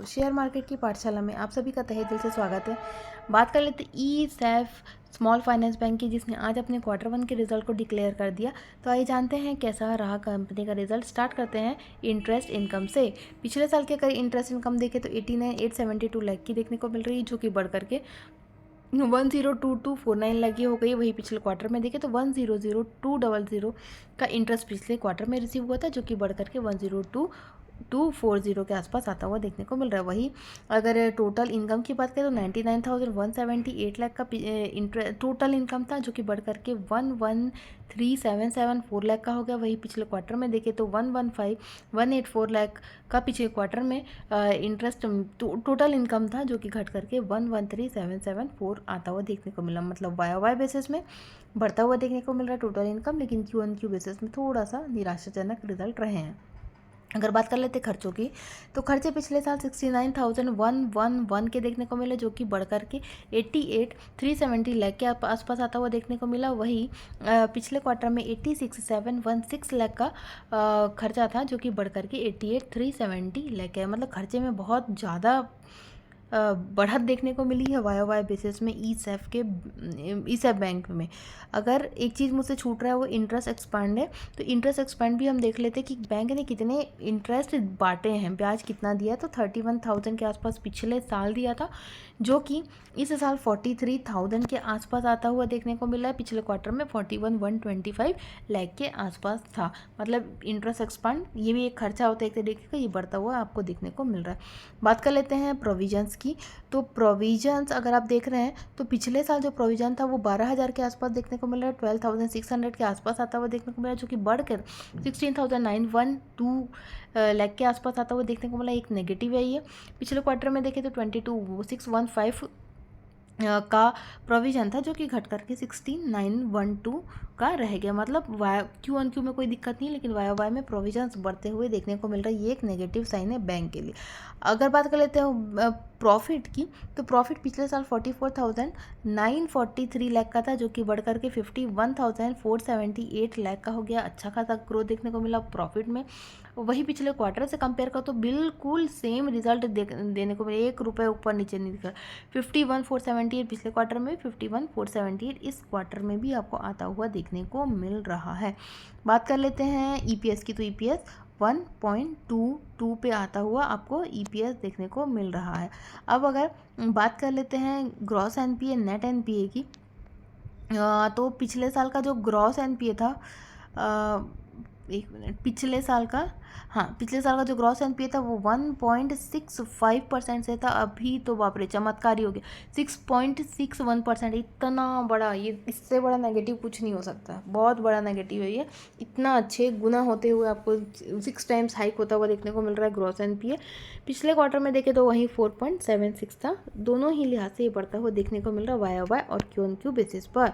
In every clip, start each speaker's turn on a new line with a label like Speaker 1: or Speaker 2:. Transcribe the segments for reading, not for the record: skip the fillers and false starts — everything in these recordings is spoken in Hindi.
Speaker 1: शेयर मार्केट की पाठशाला में आप सभी का तहे दिल से स्वागत है। बात कर लेते ई सैफ स्मॉल फाइनेंस बैंक की, जिसने आज अपने क्वार्टर 1 के रिजल्ट को डिक्लेयर कर दिया। तो आइए जानते हैं कैसा रहा कंपनी का रिजल्ट। स्टार्ट करते हैं इंटरेस्ट इनकम से। पिछले साल के अगर इंटरेस्ट इनकम देखें तो 89,872 लाख की देखने को मिल रही है, जो कि बढ़ करके 102249 लगी हो गई। वही पिछले क्वार्टर में देखें तो 100200 का इंटरेस्ट पिछले क्वार्टर में रिसीव हुआ था, जो कि बढ़ करके 102240 के आसपास आता हुआ देखने को मिल रहा है। वही अगर टोटल इनकम की बात करें तो 99,178 लाख का टोटल इनकम था, जो कि बढ़ करके 113774 लाख का हो गया। वही पिछले क्वार्टर में देखें तो 115184 लाख का पिछले क्वार्टर में इंटरेस्ट टोटल इनकम था, जो कि घट करके 113774 आता हुआ देखने को मिला। मतलब वाई बेसिस में बढ़ता हुआ देखने को मिल रहा है टोटल इनकम, लेकिन क्यू बेसिस में थोड़ा सा निराशाजनक रिजल्ट रहे हैं। अगर बात कर लेते खर्चों की, तो खर्चे पिछले साल 69,111 के देखने को मिले, जो कि बढ़ करके 88,370 लाख के आसपास आता हुआ देखने को मिला। वही पिछले क्वार्टर में 86,716 लाख का खर्चा था, जो कि बढ़ करके 88,370 लाख है। मतलब खर्चे में बहुत ज़्यादा बढ़त देखने को मिली है वाई बेसिस में ई सैफ बैंक में। अगर एक चीज़ मुझसे छूट रहा है वो इंटरेस्ट एक्सपांड है, तो इंटरेस्ट एक्सपांड भी हम देख लेते हैं कि बैंक ने कितने इंटरेस्ट बांटे हैं, ब्याज कितना दिया। तो 31,000 के आसपास पिछले साल दिया था, जो कि इस साल 43,000 के आसपास आता हुआ देखने को मिला है। पिछले क्वार्टर में 41,125 लाख के आसपास था। मतलब इंटरेस्ट एक्सपांड ये भी एक खर्चा होता है एक तरीके का, ये बढ़ता हुआ आपको देखने को मिल रहा है। बात कर लेते हैं प्रोविजंस की। तो प्रोविजंस अगर आप देख रहे हैं तो पिछले साल जो प्रोविजन था वो 12,000 के आसपास देखने को मिल रहा है, 12,600 के आसपास आता हुआ देखने को मिला, जो कि बढ़कर 16,912 लाख के आसपास आता हुआ देखने को मिला। एक नेगेटिव है ये। पिछले क्वार्टर में देखें तो 22,615 का प्रोविजन था, जो कि घट करके 16,912 का रह गया। मतलब क्यू में कोई दिक्कत नहीं, लेकिन वाई में प्रोविजंस बढ़ते हुए देखने को मिल रहा है। ये एक नेगेटिव साइन है बैंक के लिए। अगर बात कर लेते हैं प्रॉफिट की, तो प्रॉफिट पिछले साल 44,943 लाख का था, जो कि बढ़ करके 51,478 लाख का हो गया। अच्छा खासा ग्रोथ देखने को मिला प्रॉफिट में। वही पिछले क्वार्टर से कंपेयर कर तो बिल्कुल सेम रिजल्ट देने को मिले, 1 रुपये ऊपर नीचे नहीं दिखा। 51,478 पिछले क्वार्टर में, 51,478 इस क्वार्टर में भी आपको आता हुआ देखने को मिल रहा है। बात कर लेते हैं ईपीएस की, तो ईपीएस 1.22 पे आता हुआ आपको ईपीएस देखने को मिल रहा है। अब अगर बात कर लेते हैं ग्रॉस एनपीए नेट एनपीए की, तो पिछले साल का जो ग्रॉस एनपीए था, एक मिनट, पिछले साल का जो ग्रॉस एनपीए था वो 1.65% से था। अभी तो बाप रे चमत्कार ही हो गया, 6.61%। इतना बड़ा, ये इससे बड़ा नेगेटिव कुछ नहीं हो सकता। बहुत बड़ा नेगेटिव है ये। इतना अच्छे गुना होते हुए आपको 6 टाइम्स हाइक होता हुआ देखने को मिल रहा है ग्रॉस एनपीए। पिछले क्वार्टर में देखें तो वहीं 4.76 था। दोनों ही लिहाज से ये बढ़ता हुआ देखने को मिल रहा है वाई और क्यू बेसिस पर।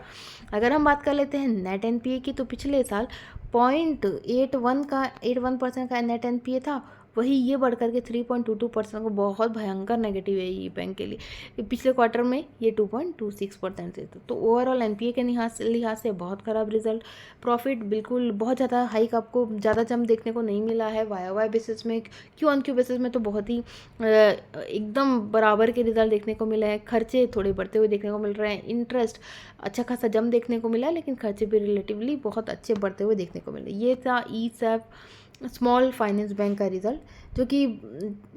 Speaker 1: अगर हम बात कर लेते हैं नेट एनपीए की, तो पिछले साल 0.81% का नेट एनपीए था। वही ये बढ़ करके 3.22% को, बहुत भयंकर नेगेटिव है ये बैंक के लिए। पिछले क्वार्टर में ये 2.26% से था। तो ओवरऑल एनपीए के लिहाज से बहुत ख़राब रिजल्ट। प्रॉफिट बिल्कुल बहुत ज़्यादा हाइक आपको ज़्यादा जम देखने को नहीं मिला है वाई बेसिस में। क्यू बेसिस में तो बहुत ही एकदम बराबर के रिजल्ट देखने को मिला है। खर्चे थोड़े बढ़ते हुए देखने को मिल रहे हैं। इंटरेस्ट अच्छा खासा जम देखने को मिला है, लेकिन खर्चे भी रिलेटिवली बहुत अच्छे बढ़ते हुए देखने को मिले। ये था ई सैफ स्मॉल फाइनेंस बैंक का रिजल्ट, जो कि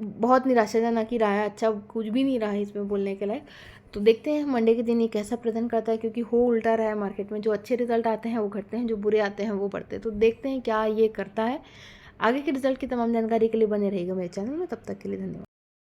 Speaker 1: बहुत निराशाजनक ही रहा है। अच्छा कुछ भी नहीं रहा है इसमें बोलने के लायक। तो देखते हैं मंडे के दिन ये कैसा प्रदर्शन करता है, क्योंकि हो उल्टा रहा है मार्केट में। जो अच्छे रिजल्ट आते हैं वो घटते हैं, जो बुरे आते हैं वो बढ़ते हैं। तो देखते हैं क्या ये करता है। आगे के रिजल्ट की तमाम जानकारी के लिए बने रहेगा मेरे चैनल में। तब तक के लिए धन्यवाद।